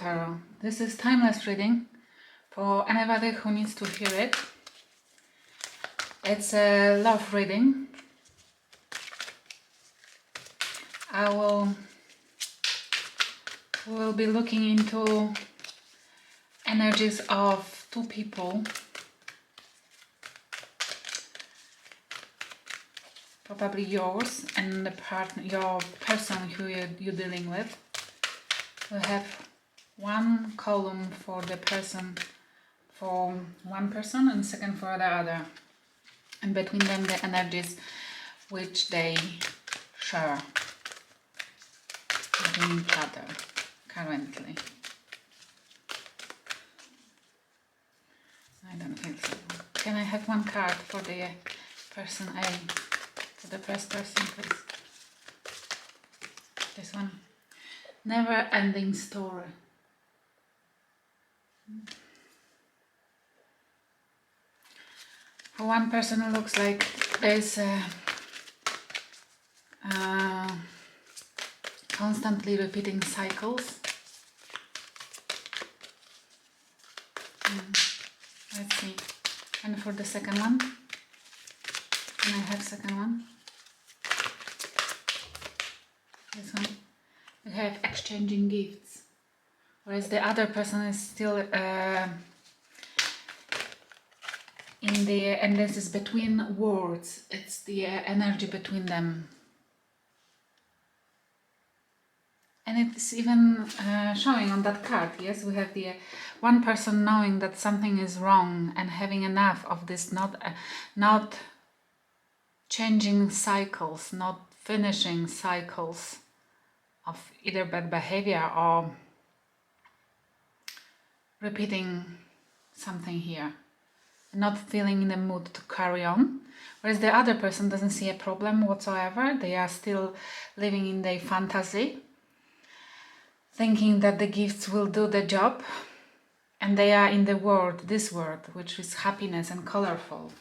Tarot. This is timeless reading for anybody who needs to hear it. It's a love reading. We'll be looking into energies of two people, probably yours and the partner, your person who you're dealing with. We have one column for the person, for one person, and second for the other, and between them the energies which they share between each other currently. I don't think so. Can I have one card for the person A, for the first person, please? This one. Never ending story. For one person, it looks like there's constantly repeating cycles. Let's see. And for the second one, can I have second one? This one. We have exchanging gifts, whereas the other person is still in the, and this is between words. It's the energy between them, and it's even showing on that card. Yes, we have the one person knowing that something is wrong and having enough of this, not changing cycles, not finishing cycles of either bad behavior or repeating something here, not feeling in the mood to carry on, whereas the other person doesn't see a problem whatsoever. They are still living in their fantasy, thinking that the gifts will do the job, and they are in the world, this world, which is happiness and colorful.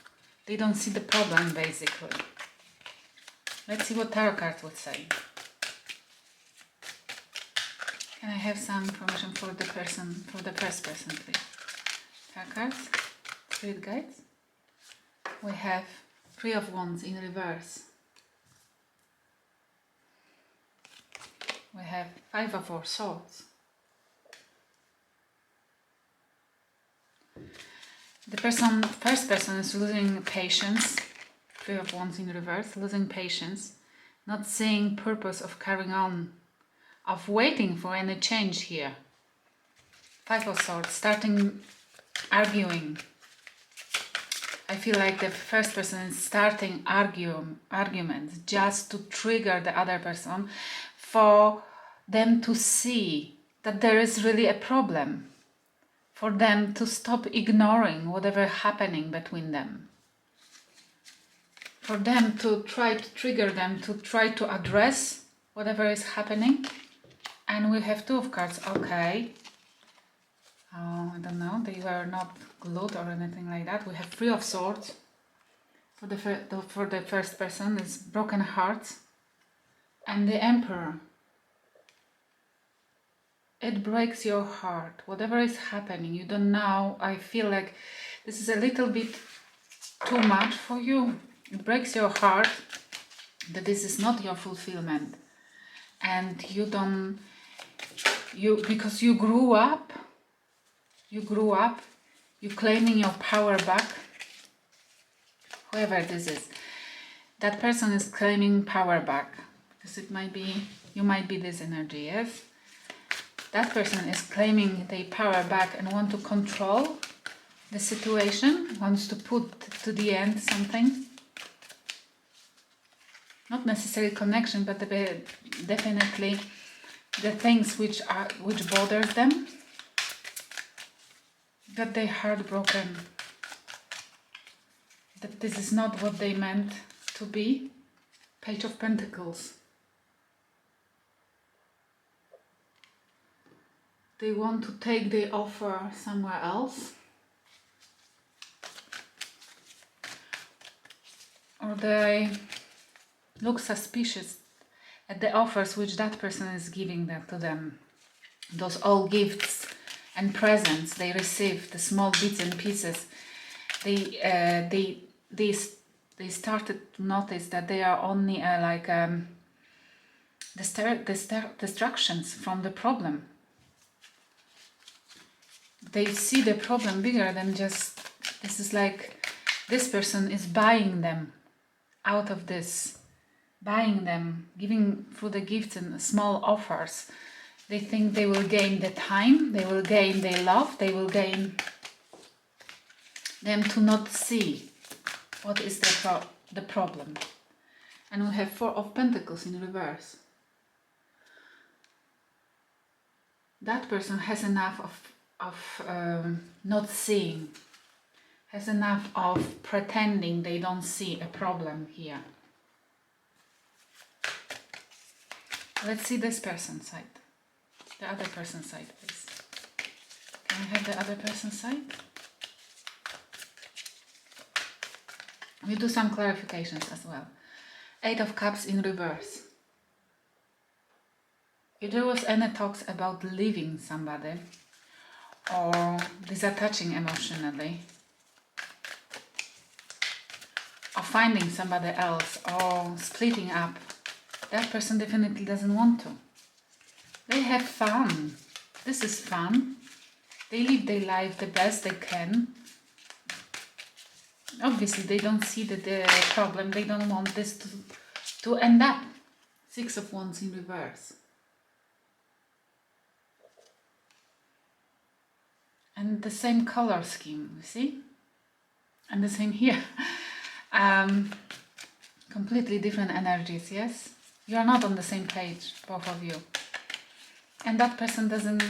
They don't see the problem, basically. Let's see what tarot cards would say. Can I have some information for the person, for the first person, please? Tarot cards, spirit guides. We have Three of Wands in reverse. We have Five of Swords. The first person is losing patience. Three of Wands in reverse, losing patience, not seeing purpose of carrying on, of waiting for any change here. Five of Swords, starting arguing. I feel like the first person is starting arguments just to trigger the other person, for them to see that there is really a problem, for them to stop ignoring whatever happening between them, for them to try to trigger them, to try to address whatever is happening. And we have Two of Cards. Okay. I don't know. They were not glued or anything like that. We have Three of Swords. For the first person, it's broken hearts. And the Emperor. It breaks your heart. Whatever is happening, you don't know. I feel like this is a little bit too much for you. It breaks your heart that this is not your fulfillment. And because you grew up, you're claiming your power back. Whoever this is, that person is claiming power back, because it might be, you might be this energy, yes? That person is claiming their power back and want to control the situation, wants to put to the end something. Not necessarily connection, but definitely the things which bothers them, that they're heartbroken, that this is not what they meant to be. Page of Pentacles. They want to take the offer somewhere else, or they look suspicious at the offers which that person is giving to them. those all gifts and presents they receive, the small bits and pieces, they started to notice that they are only distractions from the problem. They see the problem bigger than just, this is like, this person is buying them out of this, buying them, giving through the gifts and small offers. They think they will gain the time, they will gain their love, they will gain them to not see what is the problem. And we have Four of Pentacles in reverse. That person has enough of not seeing, has enough of pretending they don't see a problem here. Let's see this person's side. The other person's side, please. Can we have the other person's side? We do some clarifications as well. Eight of Cups in reverse. If there was any talks about leaving somebody or disattaching emotionally or finding somebody else or splitting up, that person definitely doesn't want to. They have fun. This is fun. They live their life the best they can. Obviously, they don't see the problem. They don't want this to end up. Six of Wands in reverse. And the same color scheme, you see? And the same here. Completely different energies, yes? You are not on the same page, both of you. And that person doesn't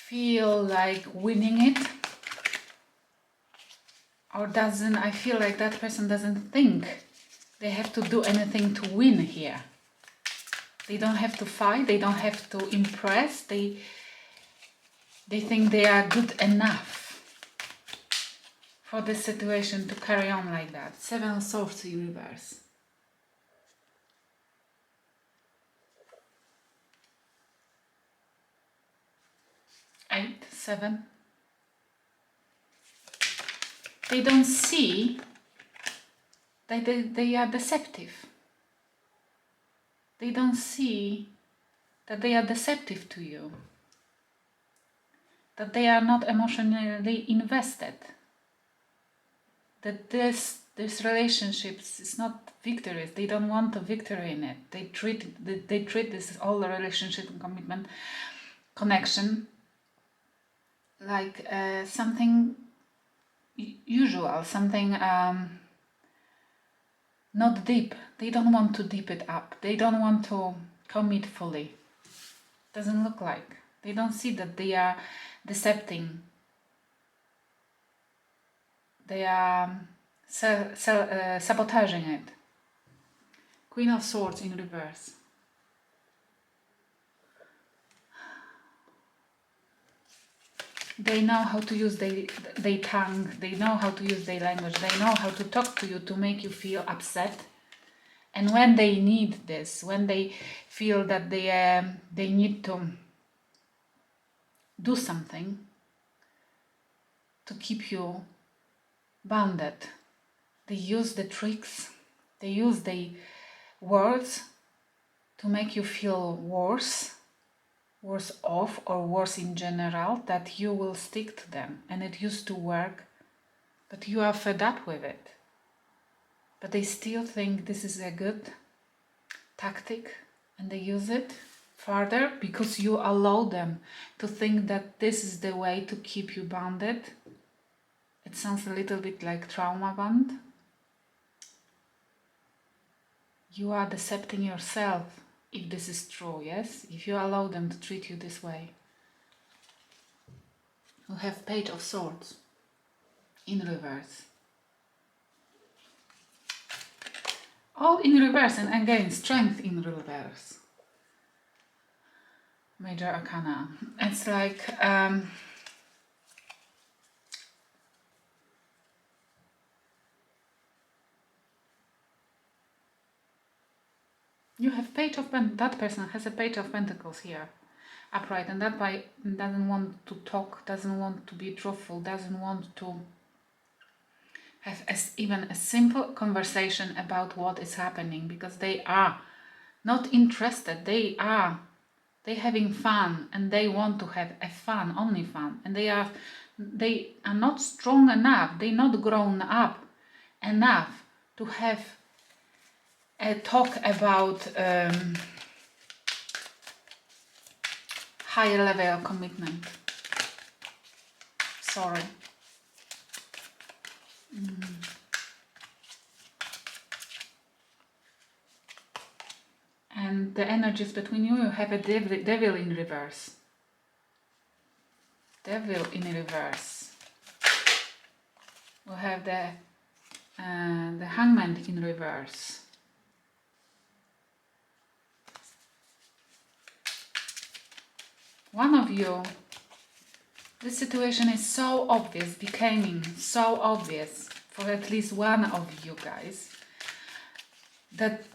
feel like winning it. Or doesn't, I feel like that person doesn't think they have to do anything to win here. They don't have to fight, they don't have to impress, they think they are good enough for this situation to carry on like that. Seven of Swords in reverse. Eight, seven. They don't see that they are deceptive. They don't see that they are deceptive to you. That they are not emotionally invested. That this relationship is not victorious. They don't want a victory in it. They treat this all the relationship and commitment connection like something usual, something not deep. They don't want to deep it up. They don't want to commit fully. Doesn't look like. They don't see that they are decepting. They are sabotaging it. Queen of Swords in reverse. They know how to use their tongue, they know how to use their language, they know how to talk to you to make you feel upset. And when they need this, when they feel that they need to do something to keep you bounded, they use the tricks, they use the words to make you feel worse off or worse in general, that you will stick to them. And it used to work, but you are fed up with it. But they still think this is a good tactic and they use it further because you allow them to think that this is the way to keep you bounded. It sounds a little bit like trauma bond. You are decepting yourself if this is true, yes? If you allow them to treat you this way. We have Page of Swords in reverse. All in reverse, and again, Strength in reverse. Major Arcana. It's like You have Page of Pentacles. That person has a Page of Pentacles here, upright, and that guy doesn't want to talk, doesn't want to be truthful, doesn't want to have even a simple conversation about what is happening, because they are not interested. They having fun, and they want to have a fun, only fun, and they are not strong enough. They're not grown up enough to have a talk about higher level of commitment. Sorry. And the energies between you have a devil in reverse. Devil in reverse. We have the Hangman in reverse. One of you, this situation is so obvious, becoming so obvious for at least one of you guys, that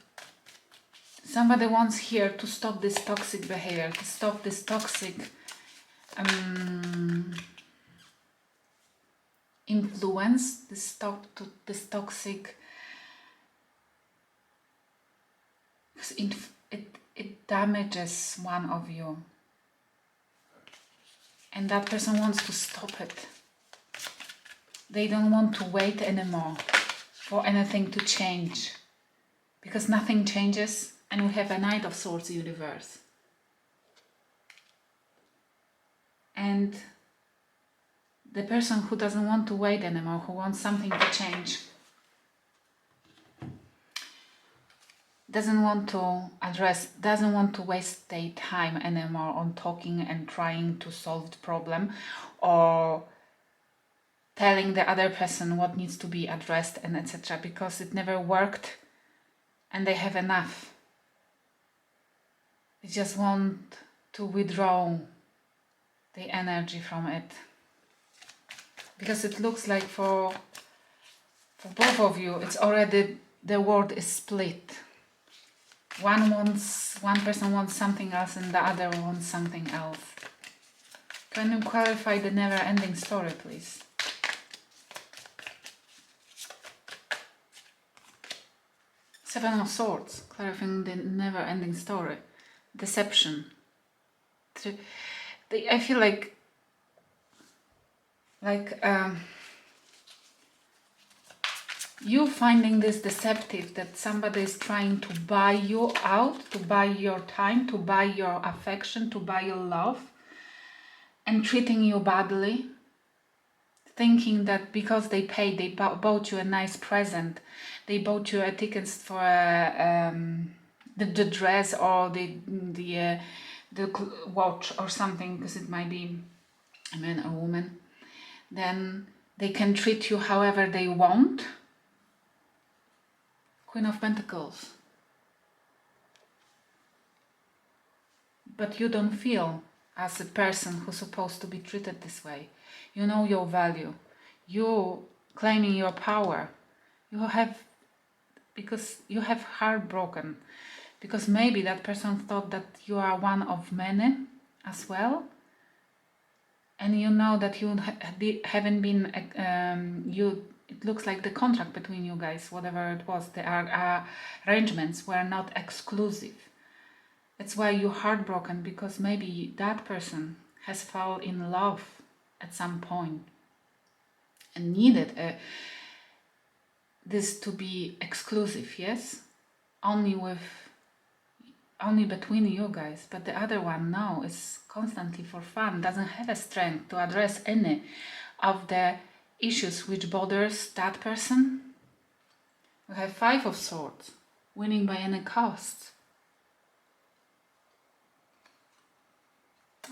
somebody wants here to stop this toxic behavior, to stop this toxic influence, this toxic, it damages one of you, and that person wants to stop it. They don't want to wait anymore for anything to change, because nothing changes, and we have a Knight of Swords in reverse. And the person who doesn't want to wait anymore, who wants something to change, doesn't want to waste their time anymore on talking and trying to solve the problem, or telling the other person what needs to be addressed and etc., because it never worked and they have enough. They just want to withdraw the energy from it, because it looks like for both of you, it's already, the world is split. One person wants something else and the other wants something else. Can you clarify the never-ending story, please? Seven of Swords, clarifying the never-ending story. Deception. I feel like you finding this deceptive, that somebody is trying to buy you out, to buy your time, to buy your affection, to buy your love, and treating you badly, thinking that because they paid, they bought you a nice present, they bought you a ticket for the dress or the watch or something, because it might be a man or woman, then they can treat you however they want. Queen of Pentacles. But you don't feel as a person who's supposed to be treated this way. You know your value. You claiming your power. Because you have heartbroken. Because maybe that person thought that you are one of many as well. And you know that you haven't been, it looks like the contract between you guys, whatever it was, the arrangements were not exclusive. That's why you're heartbroken, because maybe that person has fallen in love at some point and needed this to be exclusive, yes? Only between you guys, but the other one now is constantly for fun, doesn't have a strength to address any of the issues which bothers that person. We have Five of Swords, winning by any cost.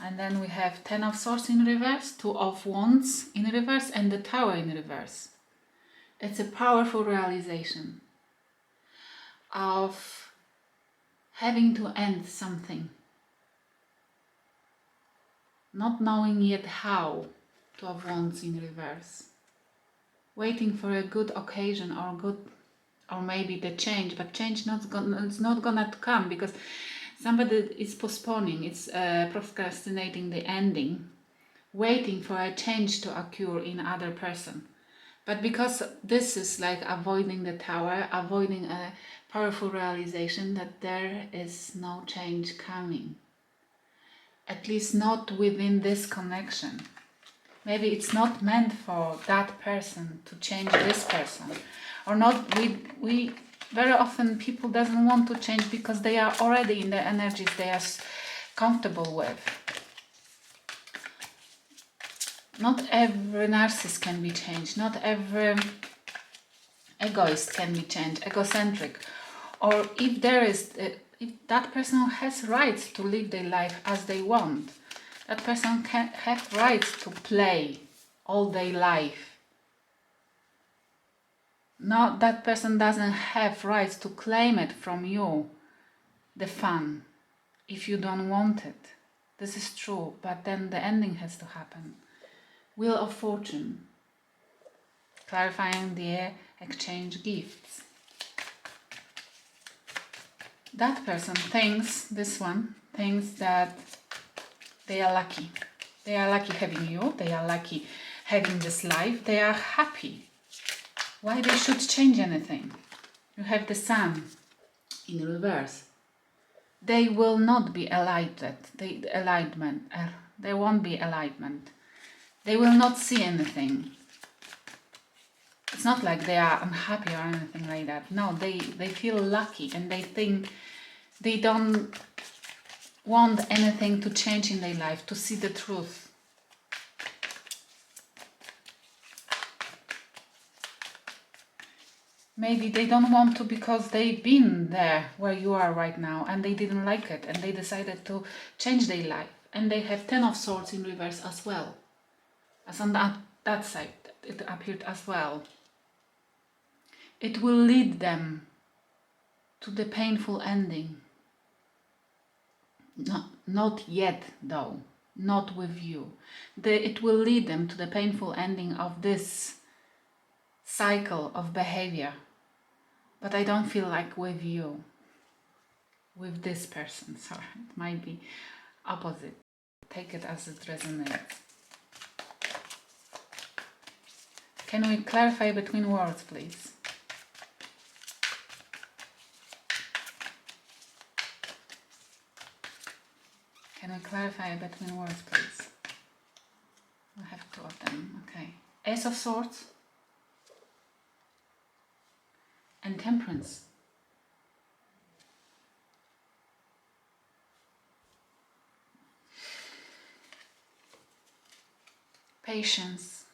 And then we have Ten of Swords in reverse, Two of Wands in reverse, and the Tower in reverse. It's a powerful realization of having to end something, not knowing yet how. Two of Wands in reverse, waiting for a good occasion or good or maybe the change, but change it's not gonna come because somebody is postponing, it's procrastinating the ending, waiting for a change to occur in other person. But because this is like avoiding the tower, avoiding a powerful realization that there is no change coming. At least not within this connection. Maybe it's not meant for that person to change this person. Or not, we very often people doesn't want to change because they are already in the energies they are comfortable with. Not every narcissist can be changed. Not every egoist can be changed, egocentric. Or if there is, if that person has rights to live their life as they want, that person can have rights to play all their life. No, that person doesn't have rights to claim it from you, the fun, if you don't want it. This is true, but then the ending has to happen. Wheel of Fortune, clarifying the exchange gifts. That person thinks, this one, thinks that they are lucky. They are lucky having you, they are lucky having this life, they are happy. Why they should change anything? You have the Sun in reverse. They will not be alignment. There won't be alignment. They will not see anything. It's not like they are unhappy or anything like that. No, they feel lucky and they think they don't want anything to change in their life, to see the truth. Maybe they don't want to because they've been there where you are right now and they didn't like it and they decided to change their life. And they have 10 of Swords in reverse as well. As on that side, it appeared as well. It will lead them to the painful ending. Not yet though, not with you. It will lead them to the painful ending of this cycle of behavior. But I don't feel like with you, with this person. So it might be opposite. Take it as it resonates. Can we clarify between words, please? Can we clarify between words, please? We have 2 of them. Okay. Ace of Swords and Temperance. Patience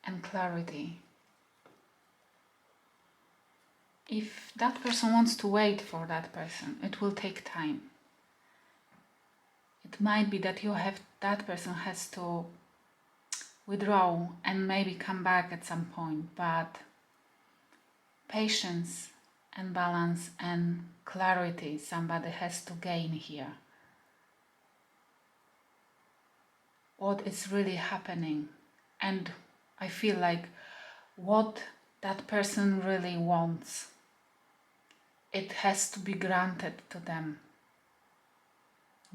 and clarity. If that person wants to wait for that person, it will take time. It might be that that person has to withdraw and maybe come back at some point, but patience and balance and clarity somebody has to gain here. What is really happening, and I feel like what that person really wants, it has to be granted to them.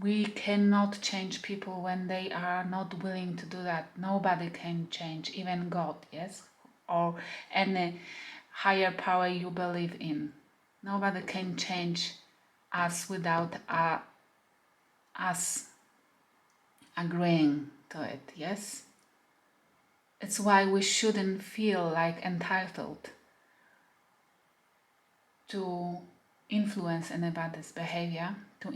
We cannot change people when they are not willing to do that. Nobody can change, even God, yes? Or any higher power you believe in. Nobody can change us without us agreeing to it, yes? It's why we shouldn't feel like entitled to influence anybody's behavior, to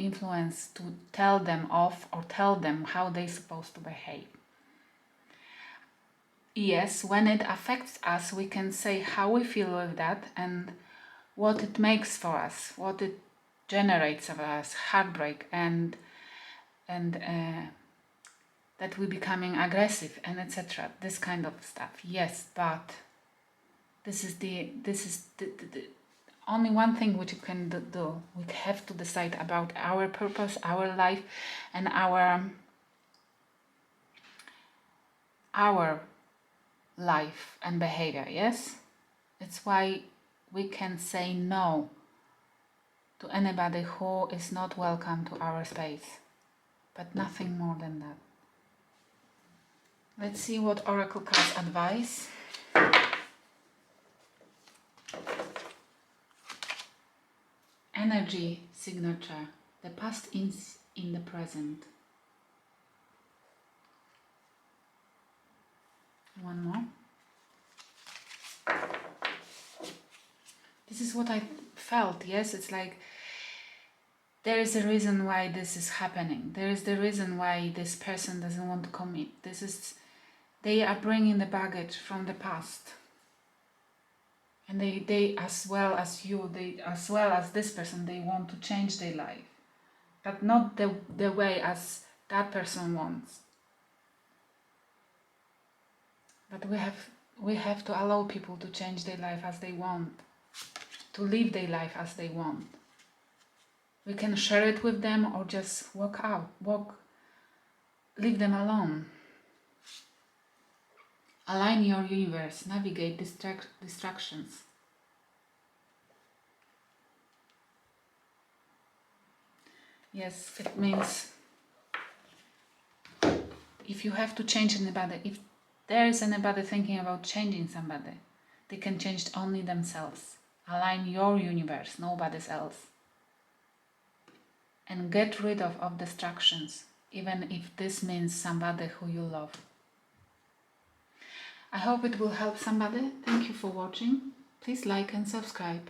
tell them off or tell them how they're supposed to behave. Yes, when it affects us, we can say how we feel with that and what it makes for us, what it generates of us, heartbreak and that we're becoming aggressive and etc. This kind of stuff. Yes, but this is the only one thing which you can do. We have to decide about our purpose, our life, and our life and behavior. Yes, it's why we can say no to anybody who is not welcome to our space, but nothing more than that. Let's see what Oracle cards advise. Energy signature. The past is in the present. One more. This is what I felt. Yes, it's like there is a reason why this is happening. There is the reason why this person doesn't want to commit. They are bringing the baggage from the past. And they as well as you, they as well as this person, they want to change their life. But not the way as that person wants. But we have to allow people to change their life as they want. To live their life as they want. We can share it with them or just leave them alone. Align your universe, navigate distractions. Yes, it means if you have to change anybody, if there is anybody thinking about changing somebody, they can change only themselves. Align your universe, nobody else. And get rid of distractions, even if this means somebody who you love. I hope it will help somebody. Thank you for watching. Please like and subscribe.